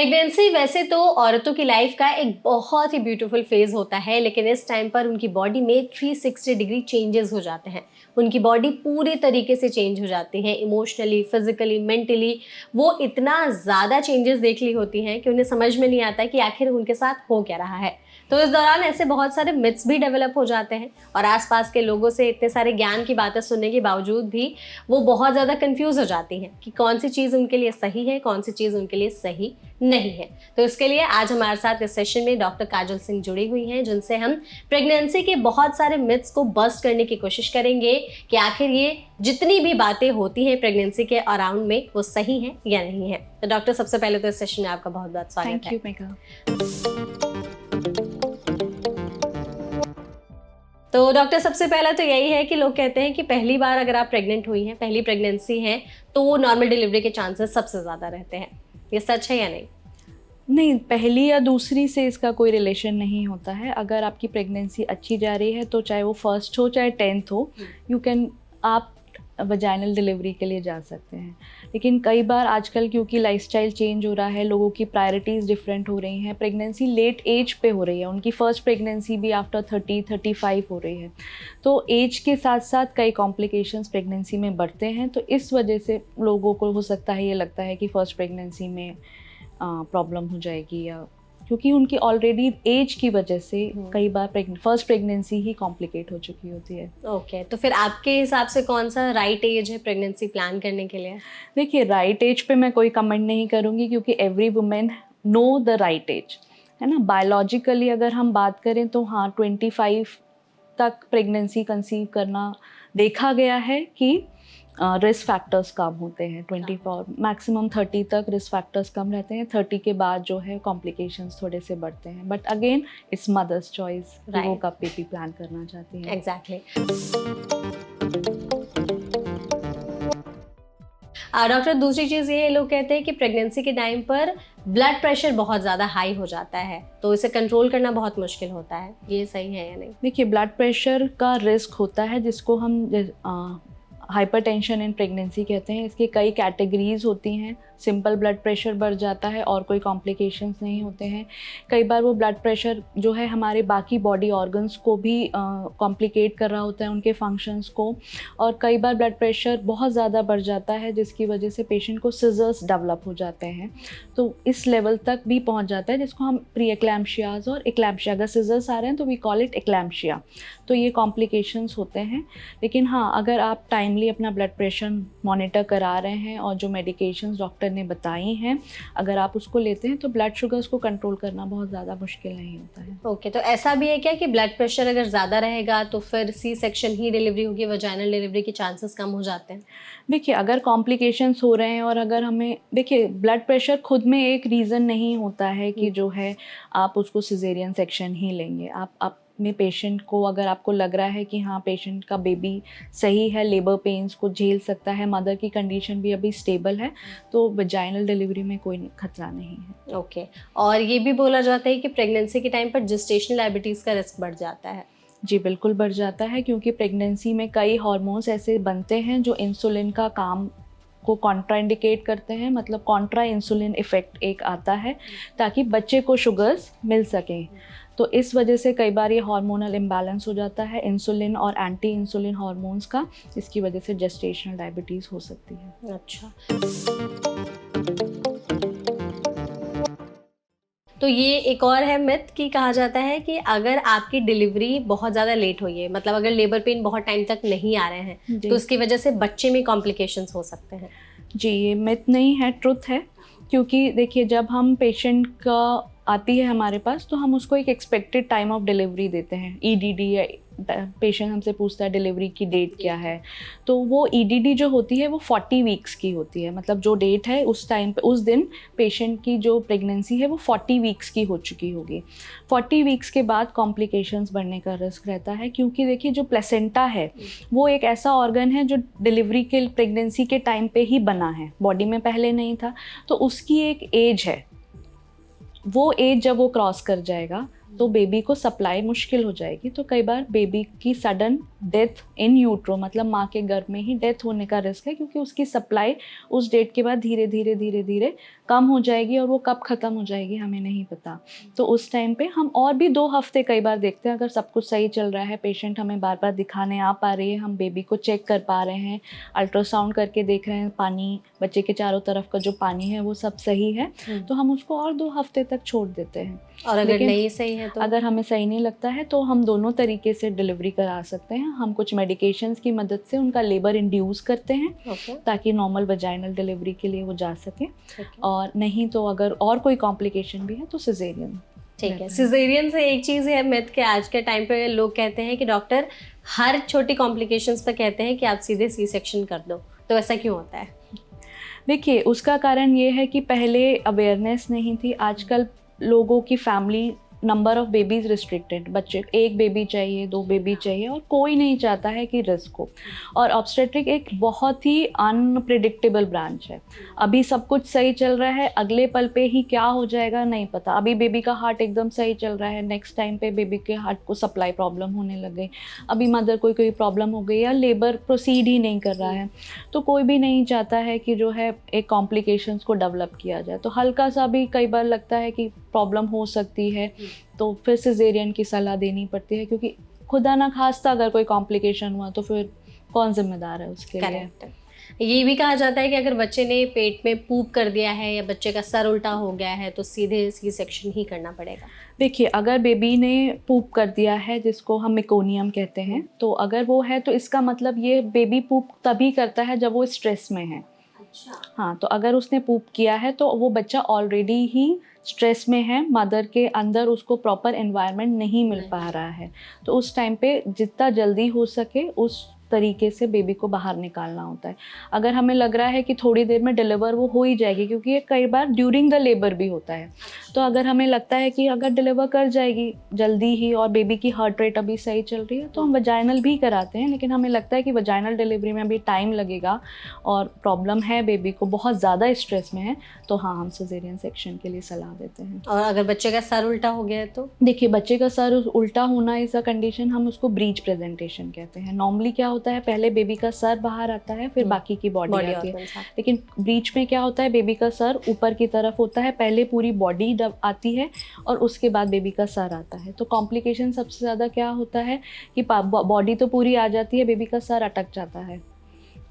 Pregnancy वैसे तो औरतों की लाइफ का एक बहुत ही ब्यूटीफुल फेज होता है, लेकिन इस टाइम पर उनकी बॉडी में 360 डिग्री चेंजेस हो जाते हैं। उनकी बॉडी पूरी तरीके से चेंज हो जाती है, इमोशनली, फिजिकली, मेंटली। वो इतना ज़्यादा चेंजेस देख ली होती हैं कि उन्हें समझ में नहीं आता कि आखिर उनके साथ हो क्या रहा है। तो इस दौरान ऐसे बहुत सारे मिथ्स भी डेवलप हो जाते हैं और आसपास के लोगों से इतने सारे ज्ञान की बातें सुनने के बावजूद भी वो बहुत ज़्यादा कंफ्यूज हो जाती हैं कि कौन सी चीज़ उनके लिए सही है, कौन सी चीज़ उनके लिए सही नहीं है। तो इसके लिए आज हमारे साथ इस सेशन में डॉक्टर काजल सिंह जुड़ी हुई हैं, जिनसे हम प्रेगनेंसी के बहुत सारे मिथ्स को बस्ट करने की कोशिश करेंगे कि आखिर ये जितनी भी बातें होती हैं प्रेगनेंसी के अराउंड में वो सही हैं या नहीं है। तो डॉक्टर, सबसे पहले तो इस सेशन में आपका बहुत बहुत स्वागत है। Thank you Megha. तो डॉक्टर, सबसे पहला तो यही है कि लोग कहते हैं कि पहली बार अगर आप प्रेग्नेंट हुई हैं, पहली प्रेगनेंसी है, तो नॉर्मल डिलीवरी के चांसेस सबसे ज़्यादा रहते हैं। ये सच है या नहीं? नहीं, पहली या दूसरी से इसका कोई रिलेशन नहीं होता है। अगर आपकी प्रेगनेंसी अच्छी जा रही है तो चाहे वो फर्स्ट हो चाहे 10th हो, आप वजाइनल डिलीवरी के लिए जा सकते हैं। लेकिन कई बार आजकल क्योंकि लाइफस्टाइल चेंज हो रहा है, लोगों की प्रायोरिटीज़ डिफरेंट हो रही हैं, प्रेगनेंसी लेट एज पे हो रही है, उनकी फ़र्स्ट प्रेगनेंसी भी आफ्टर 30-35 हो रही है, तो एज के साथ साथ कई कॉम्प्लिकेशंस प्रेगनेंसी में बढ़ते हैं। तो इस वजह से लोगों को हो सकता है, ये लगता है कि फ़र्स्ट प्रेगनेंसी में प्रॉब्लम हो जाएगी, या क्योंकि उनकी ऑलरेडी एज की वजह से कई बार फर्स्ट प्रेगनेंसी ही कॉम्प्लिकेट हो चुकी होती है। ओके, तो फिर आपके हिसाब से कौन सा राइट एज है प्रेगनेंसी प्लान करने के लिए? देखिए, राइट एज पे मैं कोई कमेंट नहीं करूँगी, क्योंकि every women know the right age, है ना। बायोलॉजिकली अगर हम बात करें तो हाँ, 25 तक प्रेगनेंसी कंसीव करना देखा गया है कि रिस्क फैक्टर्स कम होते हैं। 24 मैक्सिमम 30 तक रिस्क फैक्टर्स कम रहते हैं। 30 के बाद जो है कॉम्प्लिकेशंस थोड़े से बढ़ते हैं, but again it's mother's choice कि वो कब बेबी प्लान करना चाहती हैं। एग्जैक्टली। डॉक्टर, दूसरी चीज़ ये, लोग कहते हैं कि प्रेगनेंसी के टाइम पर ब्लड प्रेशर बहुत ज़्यादा हाई हो जाता है, तो इसे कंट्रोल करना बहुत मुश्किल होता है। ये सही है या नहीं? देखिए, ब्लड प्रेशर का रिस्क होता है जिसको हम हाइपरटेंशन इन प्रेगनेंसी कहते हैं। इसकी कई कैटेगरीज होती हैं। सिंपल ब्लड प्रेशर बढ़ जाता है और कोई कॉम्प्लिकेशंस नहीं होते हैं। कई बार वो ब्लड प्रेशर जो है हमारे बाकी बॉडी ऑर्गन्स को भी कॉम्प्लिकेट कर रहा होता है, उनके फंक्शंस को। और कई बार ब्लड प्रेशर बहुत ज़्यादा बढ़ जाता है जिसकी वजह से पेशेंट को सीजर्स डेवलप हो जाते हैं, तो इस लेवल तक भी पहुंच जाता है जिसको हम प्री एक्लैम्पशियाज और एक्लैम्पशिया, अगर सीजर्स आ रहे हैं तो वी कॉल इट एक्लैम्पशिया। तो ये कॉम्प्लिकेशंस होते हैं। लेकिन हाँ, अगर आप टाइमली अपना ब्लड प्रेशर मॉनिटर करा रहे हैं और जो मेडिकेशंस डॉक्टर ने बताई हैं अगर आप उसको लेते हैं, तो ब्लड शुगर्स को कंट्रोल करना बहुत ज़्यादा मुश्किल नहीं होता है। ओके, तो ऐसा भी है क्या कि ब्लड प्रेशर अगर ज़्यादा रहेगा तो फिर सी सेक्शन ही डिलीवरी होगी, वजाइनल डिलीवरी के चांसेस कम हो जाते हैं? देखिए, अगर कॉम्प्लिकेशंस हो रहे हैं और अगर हमें, देखिए, ब्लड प्रेशर खुद में एक रीज़न नहीं होता है कि जो है आप उसको सिजेरियन सेक्शन ही लेंगे। आप में पेशेंट को, अगर आपको लग रहा है कि हाँ पेशेंट का बेबी सही है, लेबर पेन्स को झेल सकता है, मदर की कंडीशन भी अभी स्टेबल है, तो वजाइनल डिलीवरी में कोई खतरा नहीं है। ओके, और ये भी बोला जाता है कि प्रेगनेंसी के टाइम पर जेस्टेशनल डायबिटीज़ का रिस्क बढ़ जाता है। जी बिल्कुल बढ़ जाता है, क्योंकि प्रेगनेंसी में कई हार्मोन्स ऐसे बनते हैं जो इंसुलिन का काम को कॉन्ट्राइंडिकेट करते हैं, मतलब कॉन्ट्रा इंसुलिन इफ़ेक्ट एक आता है ताकि बच्चे को शुगर्स मिल सकें। तो इस वजह से कई बार ये हार्मोनल इम्बैलेंस हो जाता है इंसुलिन और एंटी इंसुलिन हार्मोन्स का, इसकी वजह से जेस्टेशनल डायबिटीज़ हो सकती है। अच्छा, तो ये एक और है मिथ कि कहा जाता है कि अगर आपकी डिलीवरी बहुत ज़्यादा लेट हुई है, मतलब अगर लेबर पेन बहुत टाइम तक नहीं आ रहे हैं, तो उसकी वजह से बच्चे में कॉम्प्लिकेशंस हो सकते हैं। जी, ये मिथ नहीं है, ट्रुथ है। क्योंकि देखिए, जब हम पेशेंट का आती है हमारे पास तो हम उसको एक एक्सपेक्टेड टाइम ऑफ डिलीवरी देते हैं, ईडीडी, या पेशेंट हमसे पूछता है डिलीवरी की डेट क्या है, तो वो ईडीडी जो होती है वो 40 वीक्स की होती है। मतलब जो डेट है उस टाइम पे, उस दिन पेशेंट की जो प्रेगनेंसी है वो 40 वीक्स की हो चुकी होगी। 40 वीक्स के बाद कॉम्प्लिकेशंस बढ़ने का रिस्क रहता है, क्योंकि देखिए जो प्लेसेंटा है वो एक ऐसा ऑर्गन है जो डिलीवरी के, प्रेगनेंसी के टाइम पे ही बना है, बॉडी में पहले नहीं था। तो उसकी एक एज है, वो एज जब वो क्रॉस कर जाएगा तो बेबी को सप्लाई मुश्किल हो जाएगी। तो कई बार बेबी की सडन डेथ इन यूट्रो, मतलब माँ के गर्भ में ही डेथ होने का रिस्क है, क्योंकि उसकी सप्लाई उस डेट के बाद धीरे धीरे कम हो जाएगी, और वो कब ख़त्म हो जाएगी हमें नहीं पता। तो उस टाइम पे हम और भी 2 हफ्ते कई बार देखते हैं, अगर सब कुछ सही चल रहा है, पेशेंट हमें बार बार दिखाने आ पा रही है, हम बेबी को चेक कर पा रहे हैं, अल्ट्रासाउंड करके देख रहे हैं, पानी बच्चे के चारों तरफ का जो पानी है वो सब सही है, तो हम उसको और 2 हफ्ते तक छोड़ देते हैं। और अगर नहीं सही है तो अगर हमें सही नहीं लगता है तो हम दोनों तरीके से डिलीवरी करा सकते हैं। हम कुछ मेडिकेशंस की मदद से उनका लेबर इंड्यूस करते हैं ताकि नॉर्मल वजाइनल डिलीवरी के लिए वो जा सके, और नहीं तो अगर और कोई कॉम्प्लिकेशन भी है तो सिजेरियन। ठीक है, सिजेरियन से एक चीज़ है मिथ के आज के टाइम पे लोग कहते हैं कि डॉक्टर हर छोटी कॉम्प्लिकेशंस पे कहते हैं कि आप सीधे सी सेक्शन कर दो, तो ऐसा क्यों होता है? देखिए, उसका कारण ये है कि पहले अवेयरनेस नहीं थी। आजकल लोगों की family number of babies restricted, बच्चे 1 बेबी चाहिए, 2 बेबी चाहिए, और कोई नहीं चाहता है कि रिस्क हो। और ऑब्स्टेट्रिक एक बहुत ही अनप्रिडिक्टेबल ब्रांच है। अभी सब कुछ सही चल रहा है, अगले पल पे ही क्या हो जाएगा नहीं पता। अभी बेबी का हार्ट एकदम सही चल रहा है, नेक्स्ट टाइम पे बेबी के हार्ट को सप्लाई प्रॉब्लम होने लग गई, अभी मदर को कोई प्रॉब्लम हो गई, या लेबर प्रोसीड ही नहीं कर रहा है। तो कोई भी नहीं चाहता है कि जो है एक कॉम्प्लिकेशंस को डेवलप किया जाए। तो हल्का सा भी कई बार लगता है कि प्रॉब्लम हो सकती है, तो फिर सिजेरियन की सलाह देनी पड़ती है, क्योंकि खुदा ना खास्ता अगर कोई कॉम्प्लिकेशन हुआ तो फिर कौन जिम्मेदार है उसके लिए। ये भी कहा जाता है कि अगर बच्चे ने पेट में पूप कर दिया है या बच्चे का सर उल्टा हो गया है तो सीधे सी सेक्शन ही करना पड़ेगा। देखिए, अगर बेबी ने पूप कर दिया है, जिसको हम मेकोनियम कहते हैं, तो अगर वो है तो इसका मतलब ये बेबी पूप तभी करता है जब वो स्ट्रेस में है। अच्छा। हाँ, तो अगर उसने पूप किया है तो वो बच्चा ऑलरेडी ही स्ट्रेस में है, मदर के अंदर उसको प्रॉपर एनवायरनमेंट नहीं मिल पा रहा है। तो उस टाइम पे जितना जल्दी हो सके उस तरीके से बेबी को बाहर निकालना होता है। अगर हमें लग रहा है कि थोड़ी देर में डिलीवर वो हो ही जाएगी, क्योंकि ये कई बार ड्यूरिंग द लेबर भी होता है, तो अगर हमें लगता है कि अगर डिलीवर कर जाएगी जल्दी ही और बेबी की हार्ट रेट अभी सही चल रही है तो हम वजाइनल भी कराते हैं। लेकिन हमें लगता है कि वजाइनल डिलीवरी में अभी टाइम लगेगा और प्रॉब्लम है, बेबी को बहुत ज़्यादा स्ट्रेस में है, तो हाँ, हम सिजेरियन सेक्शन के लिए सलाह देते हैं। और अगर बच्चे का सर उल्टा हो गया है तो? देखिए, बच्चे का सर उल्टा होना इज़ अ कंडीशन, हम उसको ब्रीच प्रेजेंटेशन कहते हैं। नॉर्मली क्या होता है, पहले बेबी का सर बाहर आता है, फिर बाकी की बॉडी आती है। लेकिन ब्रीच में क्या होता है, बेबी का सर ऊपर की तरफ होता है, पहले पूरी बॉडी आती है और उसके बाद बेबी का सर आता है। तो कॉम्प्लिकेशन सबसे ज़्यादा क्या होता है कि बॉडी तो पूरी आ जाती है, बेबी का सर अटक जाता है।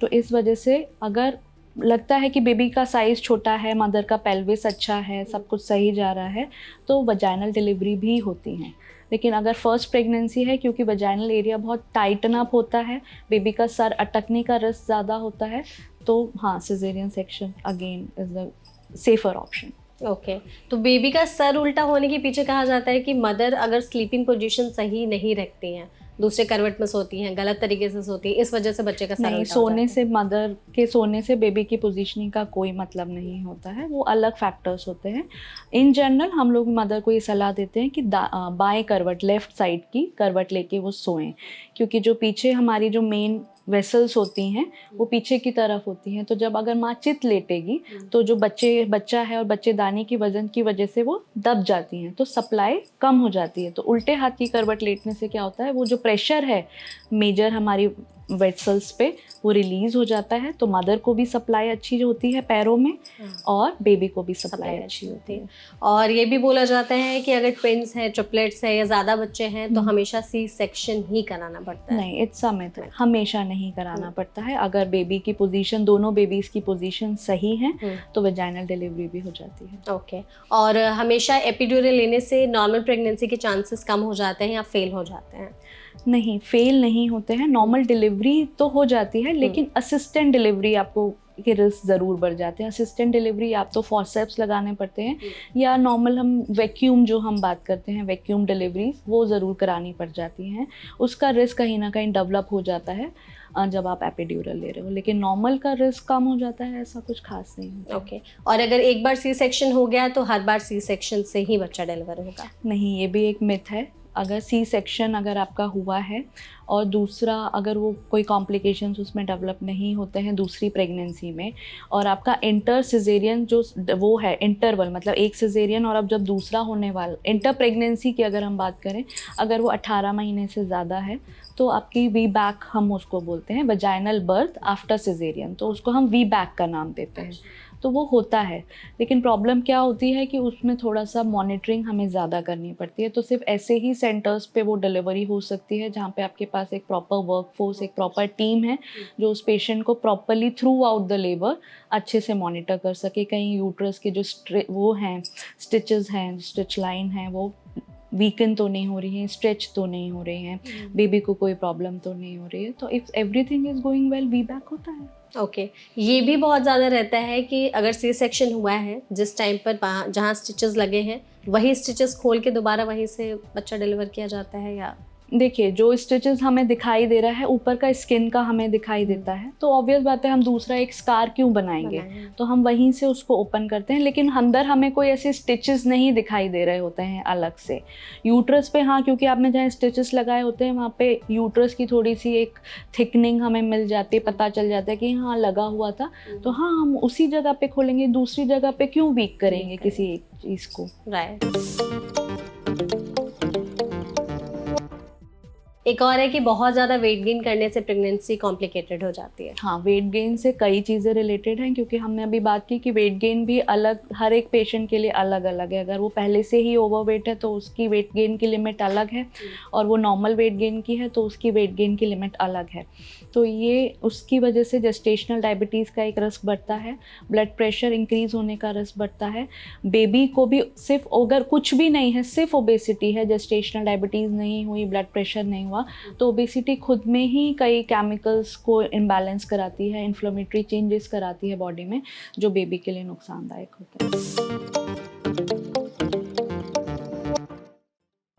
तो इस वजह से अगर लगता है कि बेबी का साइज़ छोटा है, मदर का पेल्विस अच्छा है, सब कुछ सही जा रहा है, तो वजाइनल डिलीवरी भी होती हैं। लेकिन अगर फर्स्ट प्रेगनेंसी है, क्योंकि वजाइनल एरिया बहुत टाइटन अप होता है, बेबी का सर अटकने का रिस्क ज़्यादा होता है, तो हाँ, caesarean section again is the safer option. Okay. तो बेबी का सर उल्टा होने के पीछे कहा जाता है कि मदर अगर स्लीपिंग पोजीशन सही नहीं रखती हैं, दूसरे करवट में सोती हैं, गलत तरीके से सोती हैं, इस वजह से बच्चे का सर नहीं, उल्टा सोने से मदर के सोने से बेबी की पोजीशनिंग का कोई मतलब नहीं होता है, वो अलग फैक्टर्स होते हैं। इन जनरल हम लोग मदर को ये सलाह देते हैं कि बाएं करवट, लेफ़्ट साइड की करवट लेके वो सोएं, क्योंकि जो पीछे हमारी जो मेन वेसल्स होती हैं वो पीछे की तरफ होती हैं। तो जब अगर माँ चित लेटेगी तो जो बच्चा है और बच्चेदानी की वजन की वजह से वो दब जाती हैं, तो सप्लाई कम हो जाती है। तो उल्टे हाथ की करवट लेटने से क्या होता है, वो जो प्रेशर है मेजर हमारी वेसल्स पे वो रिलीज़ हो जाता है, तो मदर को भी सप्लाई अच्छी होती है पैरों में और बेबी को भी सप्लाई अच्छी होती है। और ये भी बोला जाता है कि अगर ट्विंस है, ट्रिपलेट्स है या ज़्यादा बच्चे हैं तो हमेशा सी सेक्शन ही कराना पड़ता है। नहीं, इट्स अ मिथ, हमेशा नहीं कराना पड़ता है। अगर बेबी की पोजीशन, दोनों बेबीज़ की पोजीशन सही हैं तो वजाइनल डिलीवरी भी हो जाती है। ओके। और हमेशा एपिड्यूरल लेने से नॉर्मल प्रेगनेंसी के चांसेस कम हो जाते हैं या फेल हो जाते हैं? नहीं, फेल नहीं होते हैं। नॉर्मल डिलीवरी तो हो जाती है, लेकिन असिस्टेंट डिलीवरी आपको के रिस्क ज़रूर बढ़ जाते हैं। असिस्टेंट डिलीवरी आप तो फॉरसेप्स लगाने पड़ते हैं, या नॉर्मल हम वैक्यूम, जो हम बात करते हैं वैक्यूम डिलीवरी, वो ज़रूर करानी पड़ जाती हैं। उसका रिस्क कहीं ना कहीं डेवलप हो जाता है जब आप एपिड्यूरल ले रहे हो, लेकिन नॉर्मल का रिस्क कम हो जाता है, ऐसा कुछ खास नहीं है। ओके। और अगर एक बार सी सेक्शन हो गया तो हर बार सी सेक्शन से ही बच्चा डिलीवर होगा? नहीं, ये भी एक मिथ है। अगर सी सेक्शन अगर आपका हुआ है और दूसरा अगर वो कोई कॉम्प्लिकेशंस उसमें डेवलप नहीं होते हैं दूसरी प्रेगनेंसी में, और आपका इंटर सिजेरियन जो वो है इंटरवल, मतलब एक सिजेरियन और अब जब दूसरा होने वाला इंटर प्रेगनेंसी की अगर हम बात करें, अगर वो 18 महीने से ज़्यादा है तो आपकी वी बैक हम उसको बोलते हैं, वजाइनल बर्थ आफ्टर सिजेरियन, तो उसको हम वी बैक का नाम देते हैं। तो वो होता है, लेकिन प्रॉब्लम क्या होती है कि उसमें थोड़ा सा मॉनिटरिंग हमें ज़्यादा करनी पड़ती है। तो सिर्फ ऐसे ही सेंटर्स पे वो डिलीवरी हो सकती है जहाँ पे आपके पास एक प्रॉपर वर्कफोर्स, एक प्रॉपर टीम है जो उस पेशेंट को properly through out the labour अच्छे से मॉनिटर कर सके। कहीं यूट्रस के जो वो हैं स्टिचेस हैं, स्टिच लाइन है, वो वीकन तो नहीं हो रही है, स्ट्रेच तो नहीं हो रही हैं, बेबी को कोई प्रॉब्लम तो नहीं हो रही है, तो if everything is going well we back होता है। ओके ये भी बहुत ज़्यादा रहता है कि अगर सी सेक्शन हुआ है जिस टाइम पर जहाँ स्टिचेस लगे हैं वही स्टिचेस खोल के दोबारा वहीं से बच्चा डिलीवर किया जाता है, या देखिए जो स्टिचेस हमें दिखाई दे रहा है ऊपर का स्किन का हमें दिखाई देता है, तो ऑब्वियस बात है हम दूसरा एक स्कार क्यों बनाएंगे, तो हम वहीं से उसको ओपन करते हैं, लेकिन अंदर हमें कोई ऐसे स्टिचेस नहीं दिखाई दे रहे होते हैं अलग से। यूट्रस पे हाँ, क्योंकि आपने जहाँ स्टिचेस लगाए होते हैं वहाँ पे यूट्रस की थोड़ी सी एक थिकनिंग हमें मिल जाती है, पता चल जाता है कि हाँ लगा हुआ था, तो हाँ हम उसी जगह पे खोलेंगे, दूसरी जगह पे क्यों वीक करेंगे किसी एक चीज़ को। राइट। एक और है कि बहुत ज़्यादा वेट गेन करने से प्रेगनेंसी कॉम्प्लिकेटेड हो जाती है। हाँ, वेट गेन से कई चीज़ें रिलेटेड हैं, क्योंकि हमने अभी बात की कि वेट गेन भी अलग, हर एक पेशेंट के लिए अलग अलग है। अगर वो पहले से ही ओवरवेट है तो उसकी वेट गेन की लिमिट अलग है, और वो नॉर्मल वेट गेन की है तो उसकी वेट गेन की लिमिट अलग है। तो ये उसकी वजह से जेस्टेशनल डायबिटीज़ का एक रिस्क बढ़ता है, ब्लड प्रेशर इंक्रीज़ होने का रिस्क बढ़ता है। बेबी को भी सिर्फ अगर कुछ भी नहीं है, सिर्फ ओबेसिटी है, जेस्टेशनल डायबिटीज़ नहीं हुई, ब्लड प्रेशर नहीं हुआ, तो ओबेसिटी खुद में ही कई केमिकल्स को इम्बैलेंस कराती है, इन्फ्लेमेटरी चेंजेस कराती है बॉडी में, जो बेबी के लिए नुकसानदायक होता है।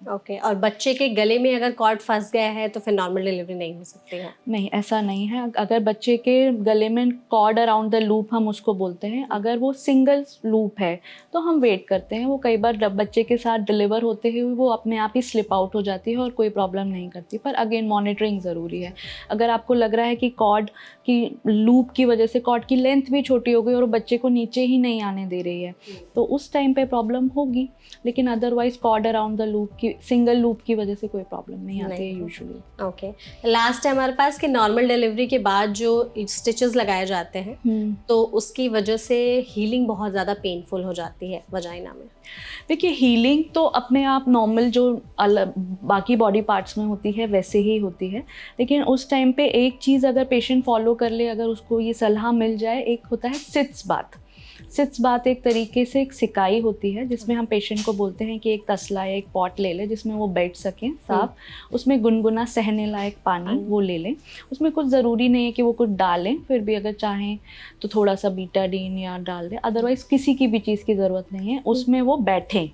ओके और बच्चे के गले में अगर कॉर्ड फंस गया है तो फिर नॉर्मल डिलीवरी नहीं हो सकती है? नहीं, ऐसा नहीं है। अगर बच्चे के गले में कॉर्ड अराउंड द लूप हम उसको बोलते हैं, अगर वो सिंगल लूप है तो हम वेट करते हैं। वो कई बार बच्चे के साथ डिलीवर होते हुए वो अपने आप ही स्लिप आउट हो जाती है और कोई प्रॉब्लम नहीं करती, पर अगेन मॉनिटरिंग ज़रूरी है। अगर आपको लग रहा है कि कॉर्ड की लूप की वजह से कॉर्ड की लेंथ भी छोटी हो गई और बच्चे को नीचे ही नहीं आने दे रही है, तो उस टाइम पे प्रॉब्लम होगी, लेकिन otherwise cord around the loop की सिंगल लूप की वजह से कोई प्रॉब्लम नहीं आती है यूजुअली। ओके लास्ट है हमारे पास कि नॉर्मल डिलीवरी के बाद जो स्टिचेस लगाए जाते हैं तो उसकी वजह से हीलिंग बहुत ज़्यादा पेनफुल हो जाती है वजाइना में। देखिए हीलिंग तो अपने आप नॉर्मल जो बाकी बॉडी पार्ट्स में होती है वैसे ही होती है, लेकिन उस टाइम पे एक चीज़ अगर पेशेंट फॉलो कर ले, अगर उसको ये सलाह मिल जाए, एक होता है सिट्स बाथ। सिट्स बात एक तरीके से एक सिकाई होती है जिसमें हम पेशेंट को बोलते हैं कि एक तसला या एक पॉट ले ले जिसमें वो बैठ सकें साफ, उसमें गुनगुना सहने लायक पानी वो ले लें। उसमें कुछ ज़रूरी नहीं है कि वो कुछ डालें, फिर भी अगर चाहें तो थोड़ा सा बीटाडीन या डाल दें, अदरवाइज़ किसी की भी चीज़ की ज़रूरत नहीं है। उसमें वो बैठें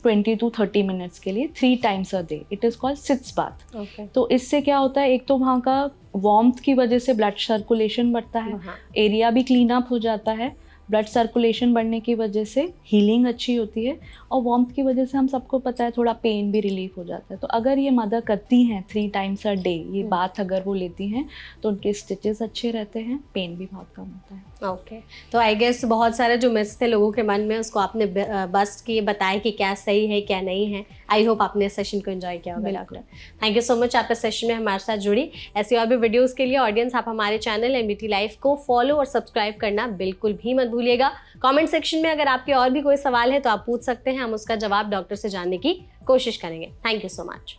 20 to 30 मिनट्स के लिए 3 times a day। It is called sitz bath. तो इससे क्या होता है, एक तो वहाँ का वार्मथ की वजह से ब्लड सर्कुलेशन बढ़ता है, एरिया भी क्लीन अप हो जाता है, ब्लड सर्कुलेशन बढ़ने की वजह से हीलिंग अच्छी होती है, और वार्मथ की वजह से हम सबको पता है थोड़ा पेन भी रिलीफ हो जाता है। तो अगर ये मदर करती हैं 3 times a day ये बात अगर वो लेती हैं तो उनके स्टिचेस अच्छे रहते हैं, पेन भी बहुत कम होता है। ओके तो आई गेस बहुत सारे जो मिथ्स थे लोगों के मन में उसको आपने बस्ट किए, बताया कि क्या सही है क्या नहीं है। आई होप आपने इस सेशन को एंजॉय किया होगा doctor. Thank you so much आप इस सेशन में हमारे साथ जुड़ी। ऐसी और भी वीडियोस के लिए ऑडियंस आप हमारे चैनल MDT लाइफ को फॉलो और सब्सक्राइब करना बिल्कुल भी मत भूलिएगा। कमेंट सेक्शन में अगर आपके और भी कोई सवाल है तो आप पूछ सकते हैं, हम उसका जवाब डॉक्टर से जानने की कोशिश करेंगे। Thank you so much.